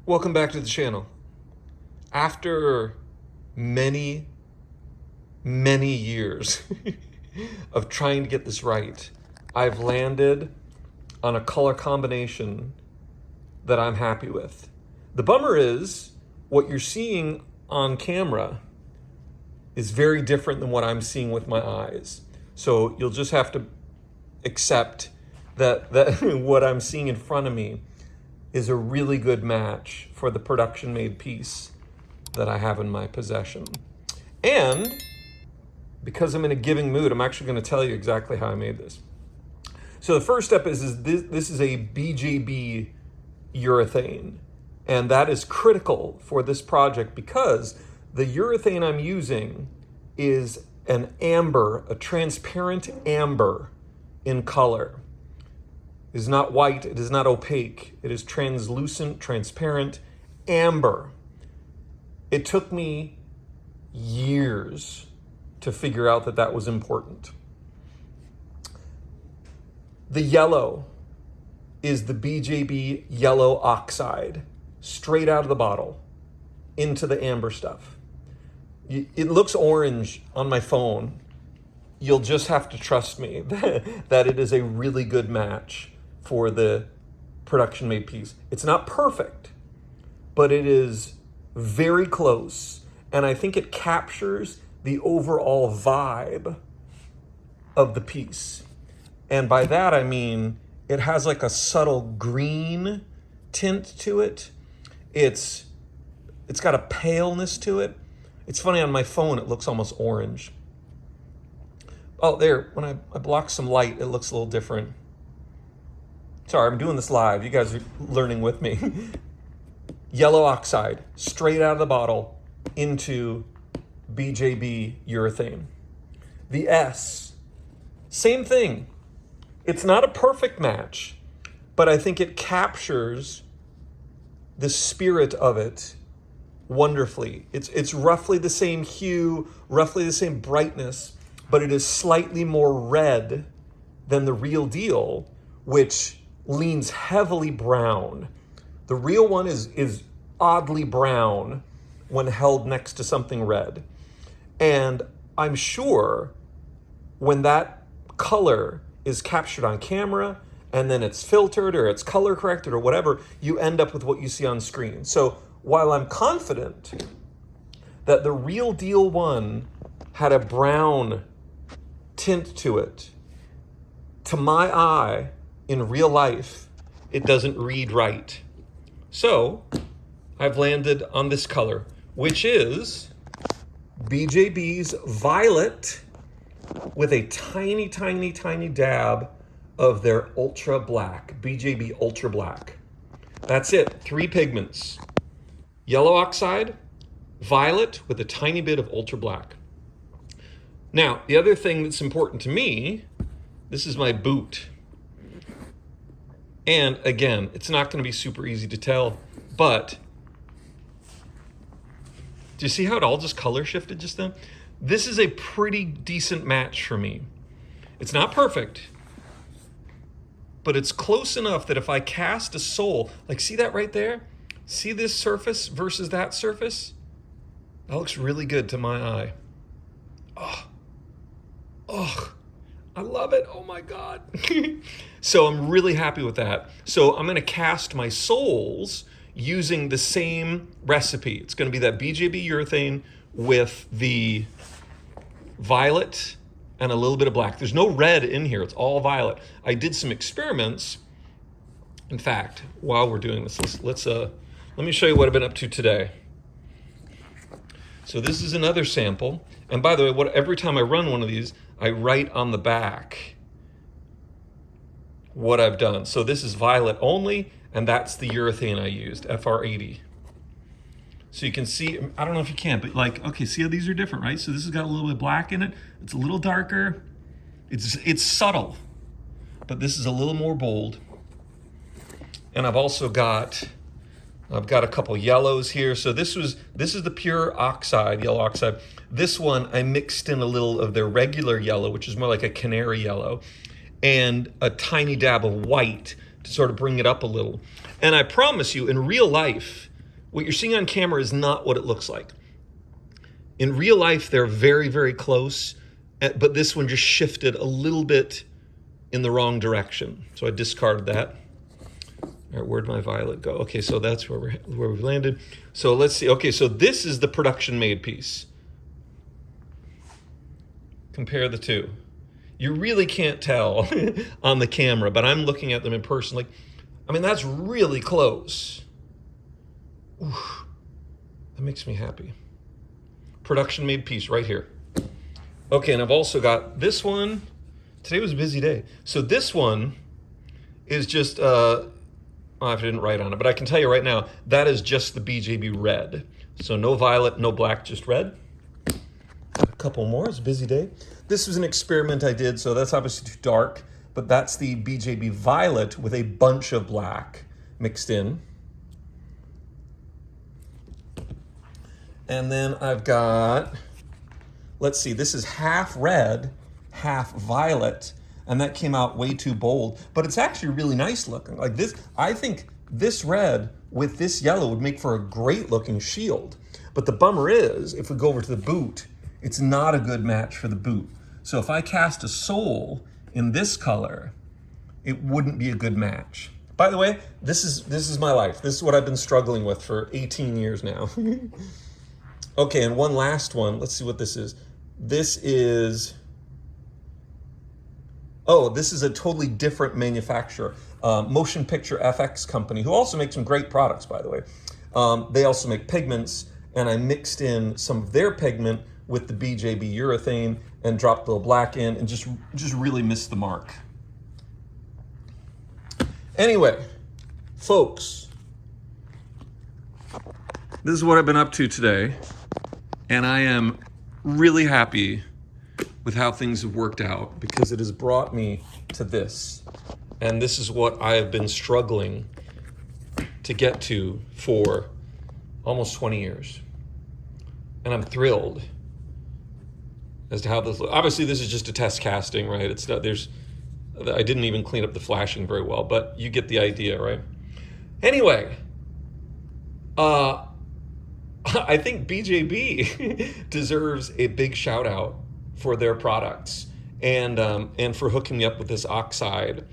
Welcome back to the channel. After many years of trying to get this right, I've landed on a color combination that I'm happy with. The bummer is what you're seeing on camera is very different than what I'm seeing with my eyes. So you'll just have to accept that what I'm seeing in front of me is a really good match for the production made piece that I have in my possession. And because I'm in a giving mood, I'm actually going to tell you exactly how I made this. So the first step is this is a BJB urethane, and that is critical for this project because the urethane I'm using is an amber, a transparent amber in color. It is not white, it is not opaque, it is translucent, transparent, amber. It took me years to figure out that that was important. The yellow is the BJB yellow oxide, straight out of the bottle into the amber stuff. It looks orange on my phone. You'll just have to trust me that it is a really good match for the production made piece. It's not perfect, but it is very close. And I think it captures the overall vibe of the piece. And by that, I mean, it has like a subtle green tint to it. It's got a paleness to it. It's funny, on my phone, it looks almost orange. Oh, there, when I block some light, it looks a little different. Sorry, I'm doing this live. You guys are learning with me. Yellow oxide, straight out of the bottle into BJB urethane. The S, same thing. It's not a perfect match, but I think it captures the spirit of it wonderfully. It's roughly the same hue, roughly the same brightness, but it is slightly more red than the real deal, which leans heavily brown. The real one is oddly brown when held next to something red. And I'm sure when that color is captured on camera and then it's filtered or it's color corrected or whatever, you end up with what you see on screen. So while I'm confident that the real deal one had a brown tint to it, to my eye, in real life, it doesn't read right. So I've landed on this color, which is BJB's Violet with a tiny dab of their Ultra Black, BJB Ultra Black. That's it, 3 pigments. Yellow oxide, violet with a tiny bit of Ultra Black. Now, the other thing that's important to me, this is my boot. And again, it's not going to be super easy to tell, but do you see how it all just color shifted just then? This is a pretty decent match for me. It's not perfect, but it's close enough that if I cast a sole, like see that right there? See this surface versus that surface? That looks really good to my eye. Oh, I love it. Oh my God. So I'm really happy with that. So I'm gonna cast my soles using the same recipe. It's gonna be that BJB urethane with the violet and a little bit of black. There's no red in here, it's all violet. I did some experiments. In fact, while we're doing this, let me show you what I've been up to today. So this is another sample. And by the way, every time I run one of these, I write on the back what I've done. So this is violet only, and that's the urethane I used, FR80. So you can see, I don't know if you can, but like, okay, see how these are different, right? So this has got a little bit of black in it. It's a little darker. It's subtle, but this is a little more bold. And I've also got a couple yellows here. So this is the pure oxide, yellow oxide. This one, I mixed in a little of their regular yellow, which is more like a canary yellow, and a tiny dab of white to sort of bring it up a little. And I promise you, in real life, What you're seeing on camera is not what it looks like. In real life, they're very, very close, but this one just shifted a little bit in the wrong direction. So I discarded that. All right, where'd my violet go? Okay, so that's where we've landed. So let's see. Okay, so this is the production made piece. Compare the two. You really can't tell on the camera, but I'm looking at them in person. Like, I mean, that's really close. Oof, that makes me happy. Production made piece right here. Okay, and I've also got this one. Today was a busy day. So this one is just, I didn't write on it, but I can tell you right now, that is just the BJB red. So no violet, no black, just red. A couple more, it's a busy day. This was an experiment I did, so that's obviously too dark, but that's the BJB violet with a bunch of black mixed in. And then I've got, let's see, this is half red, half violet, and that came out way too bold, but it's actually really nice looking. Like this, I think this red with this yellow would make for a great looking shield. But the bummer is, if we go over to the boot, it's not a good match for the boot. So if I cast a soul in this color, it wouldn't be a good match. By the way, this is my life. This is what I've been struggling with for 18 years now. Okay, and one last one. Let's see what this is. This is a totally different manufacturer. Motion Picture FX company, who also makes some great products, by the way. They also make pigments, and I mixed in some of their pigment with the BJB urethane and dropped a little black in and just really missed the mark. Anyway, folks, this is what I've been up to today, and I am really happy with how things have worked out because it has brought me to this. And this is what I have been struggling to get to for almost 20 years. And I'm thrilled as to how this looks. Obviously, this is just a test casting, right? It's not, I didn't even clean up the flashing very well, but you get the idea, right? Anyway, I think BJB deserves a big shout out for their products and for hooking me up with this oxide,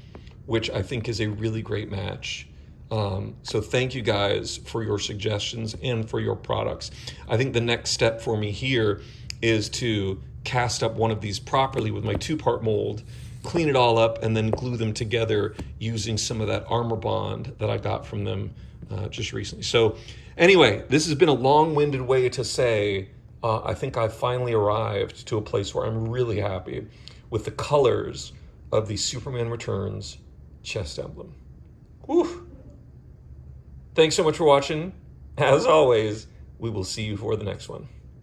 which I think is a really great match. So thank you guys for your suggestions and for your products. I think the next step for me here is to cast up one of these properly with my 2-part mold, clean it all up, and then glue them together using some of that armor bond that I got from them just recently. So anyway, this has been a long-winded way to say I think I've finally arrived to a place where I'm really happy with the colors of the Superman Returns chest emblem. Whew. Thanks so much for watching. As always, we will see you for the next one.